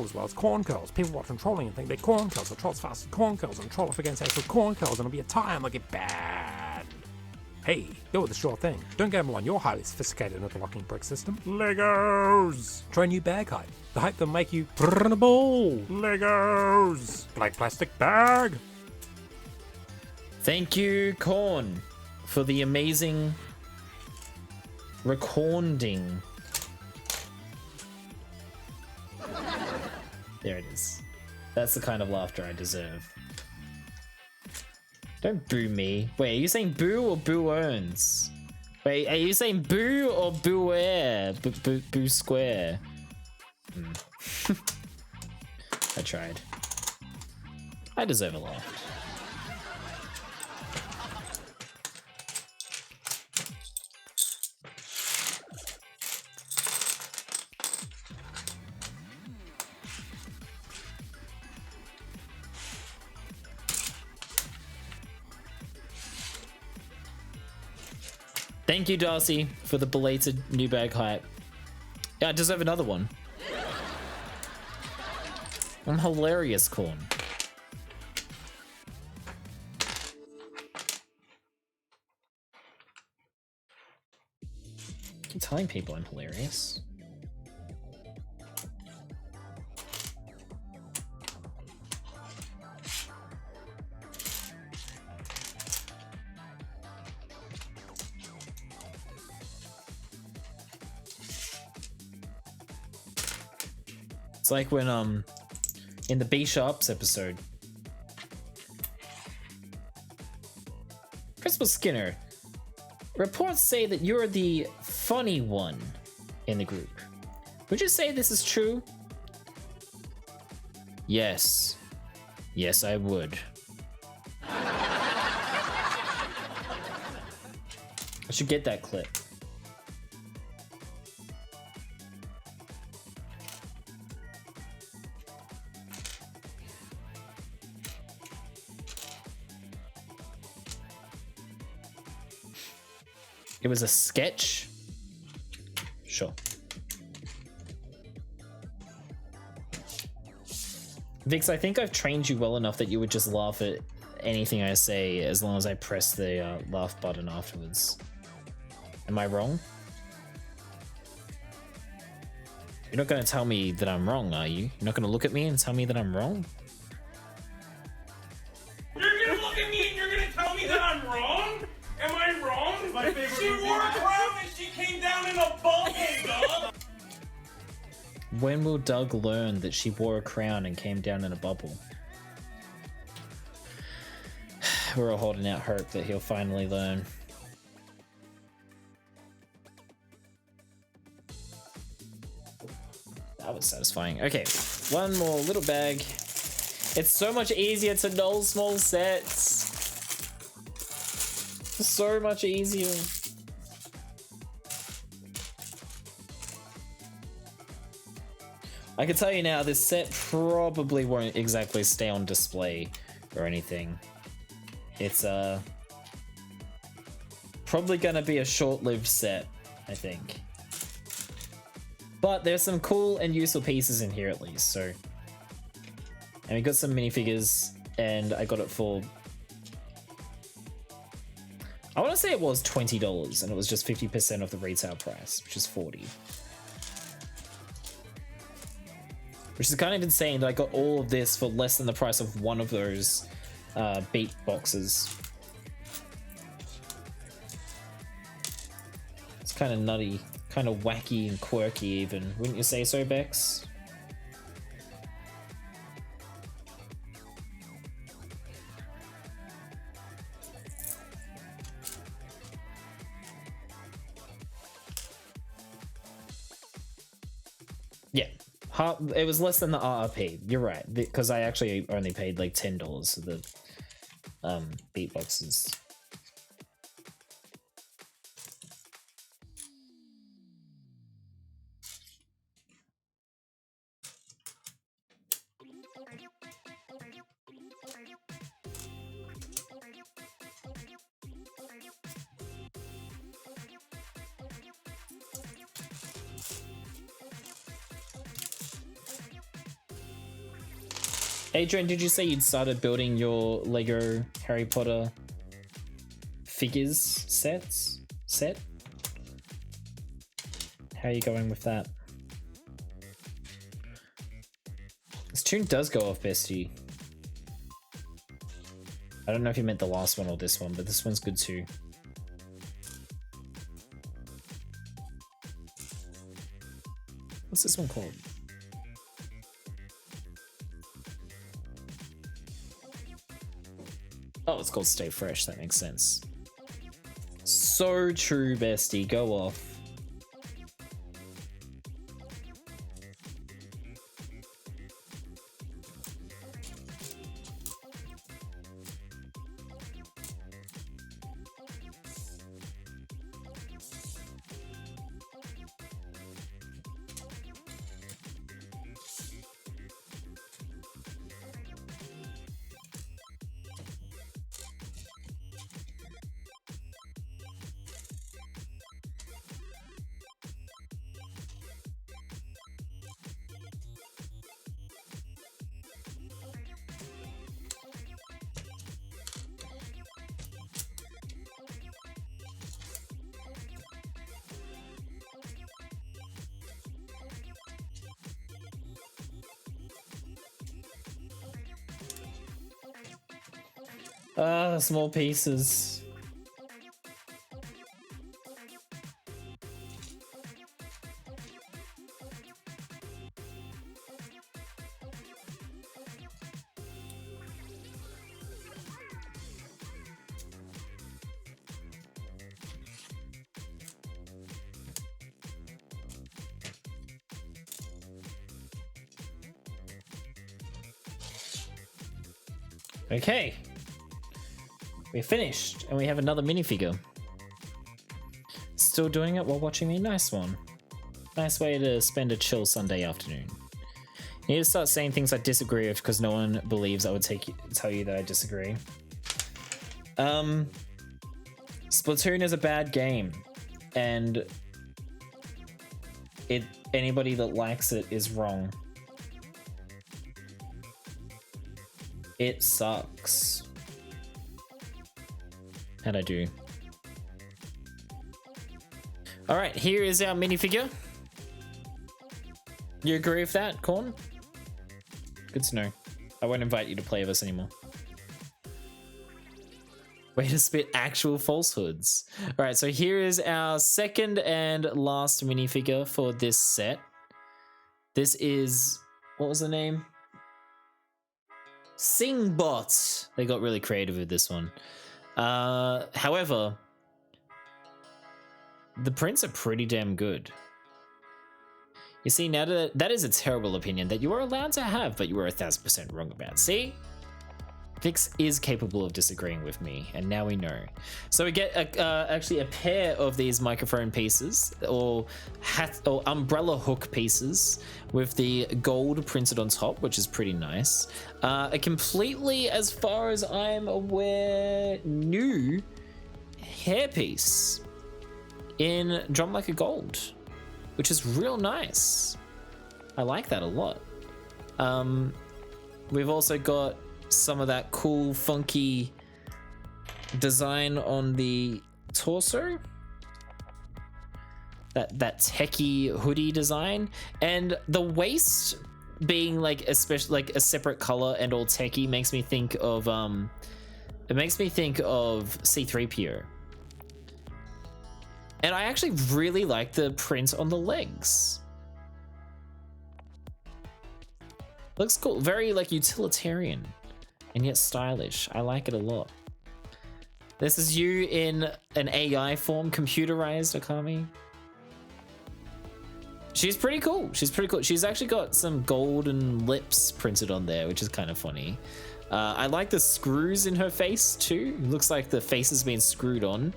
as well as corn curls. People watching trolling and think they're corn curls, but trolls faster than corn curls, and troll off against actual corn curls, and it'll be a time they'll get banned. Hey, go with the sure thing. Don't gamble on your highly sophisticated interlocking brick system. Legos! Try new bag hype. The hype that'll make you printable. Legos! Black plastic bag! Thank you, Corn, for the amazing recording. There it is. That's the kind of laughter I deserve. Don't boo me. Wait, are you saying boo or boo earns? Wait, are you saying boo or boo air? Boo square. I tried. I deserve a laugh. Thank you, Darcy, for the belated new bag hype. Yeah, I deserve another one. I'm hilarious, Corn. I keep telling people I'm hilarious. It's like when in the B Sharps episode, Principal Skinner, reports say that you're the funny one in the group. Would you say this is true? Yes. Yes, I would. I should get that clip. It was a sketch? Sure. Vix, I think I've trained you well enough that you would just laugh at anything I say as long as I press the laugh button afterwards. Am I wrong? You're not going to tell me that I'm wrong, are you? You're not going to look at me and tell me that I'm wrong? You're going to look at me and you're going to tell me that I'm wrong? Am I wrong? My favorite she wore a crown and she came down in a bubble, Doug! When will Doug learn that she wore a crown and came down in a bubble? We're all holding out hope that he'll finally learn. That was satisfying. Okay, one more little bag. It's so much easier to null small sets. So much easier. I can tell you now, this set probably won't exactly stay on display or anything. It's probably gonna be a short-lived set, I think. But there's some cool and useful pieces in here at least, so. And we got some minifigures, and I got it for, I want to say it was $20, and it was just 50% of the retail price, which is $40. Which is kind of insane that I got all of this for less than the price of one of those beat boxes. It's kind of nutty, kind of wacky and quirky even, wouldn't you say so, Bex? Yeah, it was less than the RRP. You're right, because I actually only paid like $10 for the beatboxes. Adrian, did you say you'd started building your Lego Harry Potter figures set? How are you going with that? This tune does go off, bestie. I don't know if you meant the last one or this one, but this one's good too. What's this one called? Oh, it's called Stay Fresh. That makes sense. So true, bestie. Go off. Ah, small pieces. Okay. We're finished, and we have another minifigure. Still doing it while watching me? Nice one. Nice way to spend a chill Sunday afternoon. You need to start saying things I disagree with because no one believes I would tell you that I disagree. Splatoon is a bad game, and anybody that likes it is wrong. It sucks. How'd I do? Alright, here is our minifigure. You agree with that, Corn? Good to know. I won't invite you to play with us anymore. Way to spit actual falsehoods. Alright, so here is our second and last minifigure for this set. This is... what was the name? Singbot. They got really creative with this one. However, the prints are pretty damn good. You see, now that is a terrible opinion that you are allowed to have, but you are 1000% wrong about. See? Vix is capable of disagreeing with me, and now we know. So we get actually a pair of these microphone pieces, or umbrella hook pieces, with the gold printed on top, which is pretty nice. A completely, as far as I'm aware, new hairpiece in Drum Like a Gold, which is real nice. I like that a lot. We've also got some of that cool, funky design on the torso. That techie hoodie design, and the waist being like especially like a separate color and all techie makes me think of C-3PO. And I actually really like the print on the legs. Looks cool, very like utilitarian and yet stylish. I like it a lot. This is you in an AI form, computerized Akami. She's pretty cool. She's pretty cool. She's actually got some golden lips printed on there, which is kind of funny. I like the screws in her face too. It looks like the face has been screwed on.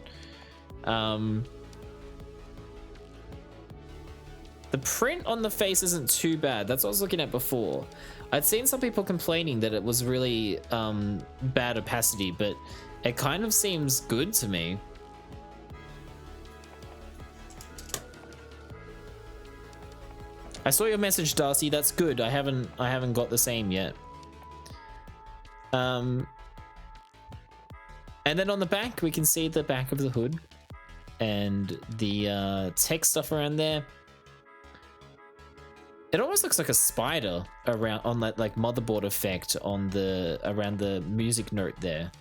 The print on the face isn't too bad. That's what I was looking at before. I'd seen some people complaining that it was really bad opacity, but it kind of seems good to me. I saw your message, Darcy. That's good. I haven't got the same yet. And then on the back, we can see the back of the hood and the tech stuff around there. It almost looks like a spider around on that like motherboard effect on the around the music note there.